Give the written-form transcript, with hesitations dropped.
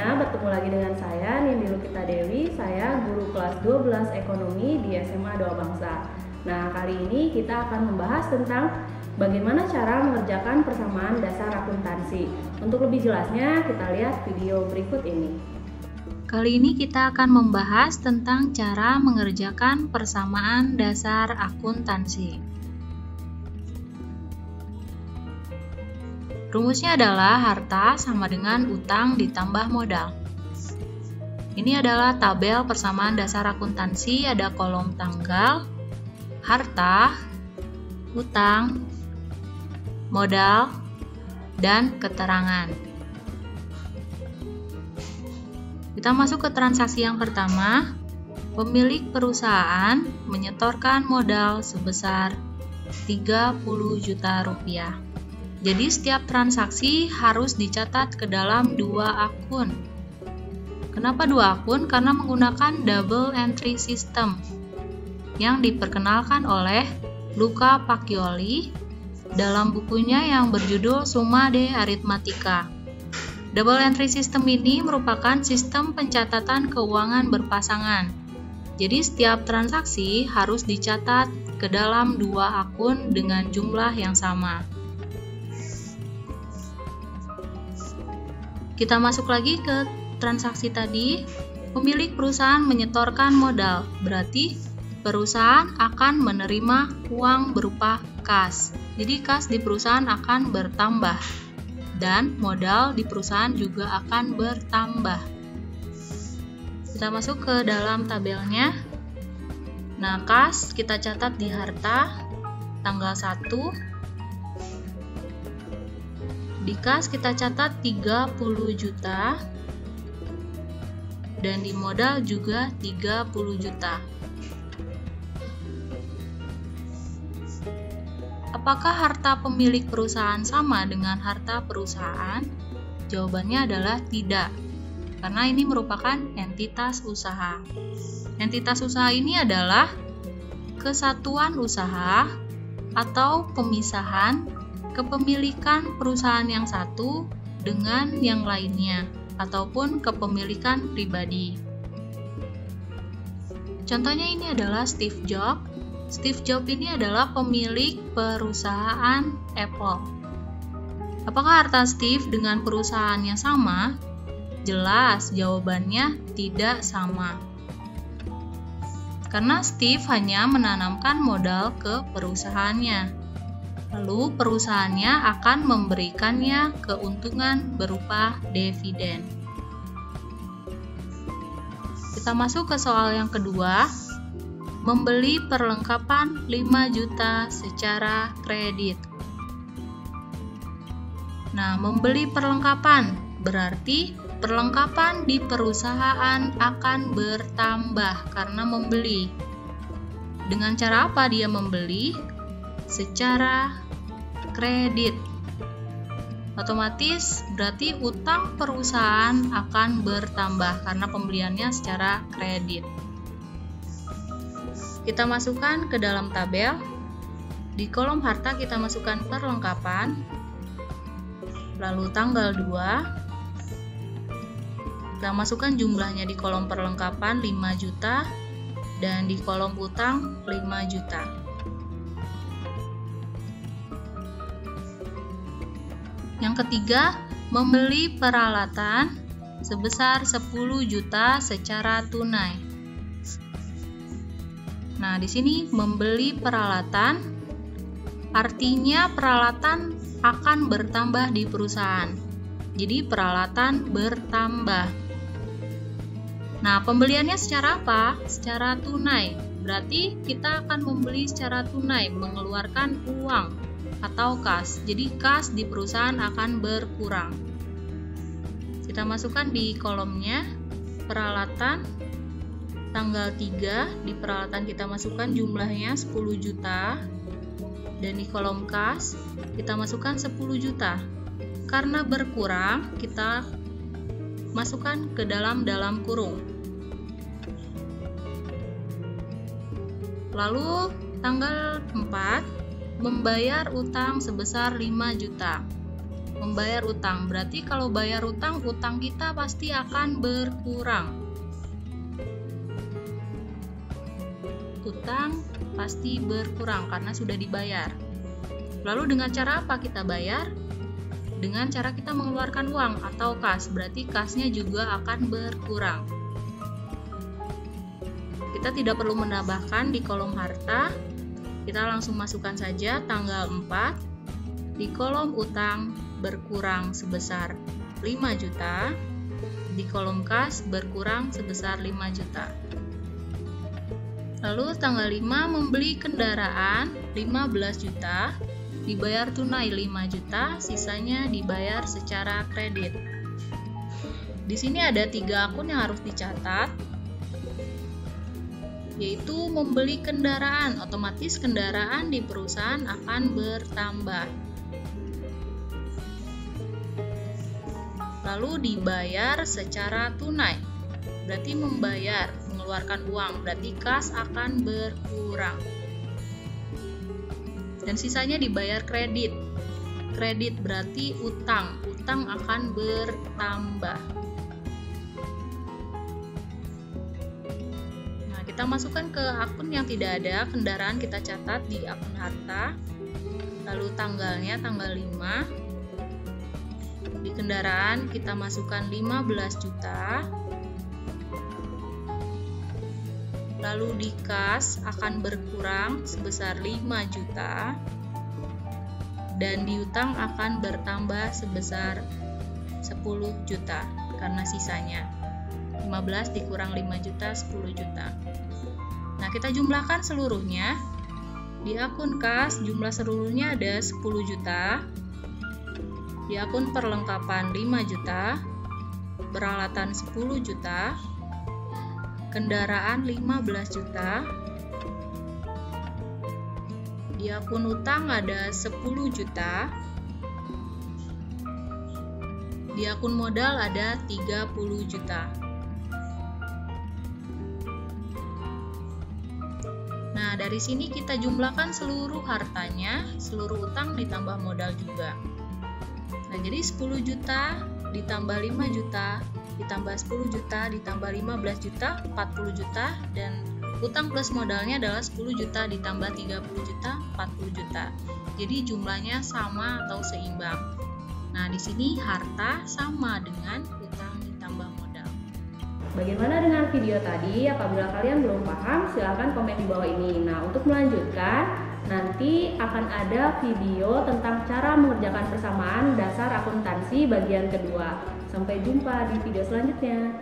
semuanya, bertemu lagi dengan saya Nindi Lukita Dewi, saya guru kelas 12 ekonomi di SMA Doa Bangsa. Nah, kali ini kita akan membahas tentang bagaimana cara mengerjakan persamaan dasar akuntansi. Untuk lebih jelasnya, kita lihat video berikut ini. Kali ini kita akan membahas tentang cara mengerjakan persamaan dasar akuntansi. Rumusnya adalah harta sama dengan utang ditambah modal. Ini adalah tabel persamaan dasar akuntansi, ada kolom tanggal, harta, utang, modal, dan keterangan. Kita masuk ke transaksi yang pertama. Pemilik perusahaan menyetorkan modal sebesar 30 juta rupiah. Jadi setiap transaksi harus dicatat ke dalam dua akun. Kenapa dua akun? Karena menggunakan double entry system yang diperkenalkan oleh Luca Pacioli dalam bukunya yang berjudul Summa de Arithmetica. Double entry system ini merupakan sistem pencatatan keuangan berpasangan. Jadi setiap transaksi harus dicatat ke dalam dua akun dengan jumlah yang sama. Kita masuk lagi ke transaksi tadi. Pemilik perusahaan menyetorkan modal, berarti perusahaan akan menerima uang berupa kas. Jadi kas di perusahaan akan bertambah dan modal di perusahaan juga akan bertambah. Kita masuk ke dalam tabelnya. Nah, kas kita catat di harta tanggal 1. Di kas kita catat 30 juta dan di modal juga 30 juta. Apakah harta pemilik perusahaan sama dengan harta perusahaan? Jawabannya adalah tidak, karena ini merupakan entitas usaha. Entitas usaha ini adalah kesatuan usaha atau pemisahan kepemilikan perusahaan yang satu dengan yang lainnya, ataupun kepemilikan pribadi. Contohnya ini adalah Steve Jobs. Steve Jobs ini adalah pemilik perusahaan Apple. Apakah harta Steve dengan perusahaannya sama? Jelas, jawabannya tidak sama. Karena Steve hanya menanamkan modal ke perusahaannya. Lalu perusahaannya akan memberikannya keuntungan berupa dividen. Kita masuk ke soal yang kedua. Membeli perlengkapan 5 juta secara kredit. Nah, membeli perlengkapan berarti perlengkapan di perusahaan akan bertambah karena membeli. Dengan cara apa dia membeli? Secara kredit. Otomatis berarti utang perusahaan akan bertambah karena pembeliannya secara kredit. Kita masukkan ke dalam tabel. Di kolom harta kita masukkan perlengkapan. Lalu tanggal 2. Kita masukkan jumlahnya di kolom perlengkapan 5 juta dan di kolom utang 5 juta. Yang ketiga, membeli peralatan sebesar 10 juta secara tunai. Nah, di sini membeli peralatan artinya peralatan akan bertambah di perusahaan. Jadi peralatan bertambah. Nah, pembeliannya secara apa? Secara tunai. Berarti kita akan membeli secara tunai, mengeluarkan uang atau kas. Jadi kas di perusahaan akan berkurang. Kita masukkan di kolomnya peralatan tanggal 3. Di peralatan kita masukkan jumlahnya 10 juta dan di kolom kas kita masukkan 10 juta. Karena berkurang, kita masukkan ke dalam kurung. Lalu tanggal 4 membayar utang sebesar 5 juta. Membayar utang, berarti kalau bayar utang, utang kita pasti akan berkurang. Utang pasti berkurang karena sudah dibayar. Lalu dengan cara apa kita bayar? Dengan cara kita mengeluarkan uang atau kas, berarti kasnya juga akan berkurang. Kita tidak perlu menambahkan di kolom harta, kita langsung masukkan saja tanggal 4 di kolom utang berkurang sebesar 5 juta, di kolom kas berkurang sebesar 5 juta. Lalu tanggal 5 membeli kendaraan 15 juta, dibayar tunai 5 juta, sisanya dibayar secara kredit. Di sini ada 3 akun yang harus dicatat, yaitu membeli kendaraan, otomatis kendaraan di perusahaan akan bertambah. Lalu dibayar secara tunai, berarti membayar, mengeluarkan uang, berarti kas akan berkurang. Dan sisanya dibayar kredit. Kredit berarti utang, utang akan bertambah. Nah, kita masukkan ke akun yang tidak ada, kendaraan kita catat di akun harta. Lalu tanggalnya tanggal 5. Di kendaraan kita masukkan 15 juta. Lalu di kas akan berkurang sebesar 5 juta. Dan di utang akan bertambah sebesar 10 juta karena sisanya 15 dikurang 5 juta, 10 juta. Nah, kita jumlahkan seluruhnya. Di akun kas jumlah seluruhnya ada 10 juta. Di akun perlengkapan 5 juta, peralatan 10 juta, kendaraan 15 juta. Di akun utang ada 10 juta. Di akun modal ada 30 juta. Nah, dari sini kita jumlahkan seluruh hartanya, seluruh utang ditambah modal juga. Nah, jadi 10 juta ditambah 5 juta, ditambah 10 juta, ditambah 15 juta, 40 juta, dan utang plus modalnya adalah 10 juta ditambah 30 juta, 40 juta. Jadi jumlahnya sama atau seimbang. Nah, di sini harta sama dengan utang ditambah modal. Bagaimana dengan video tadi? Apabila kalian belum paham, silahkan komen di bawah ini. Nah, untuk melanjutkan, nanti akan ada video tentang cara mengerjakan persamaan dasar akuntansi bagian kedua. Sampai jumpa di video selanjutnya.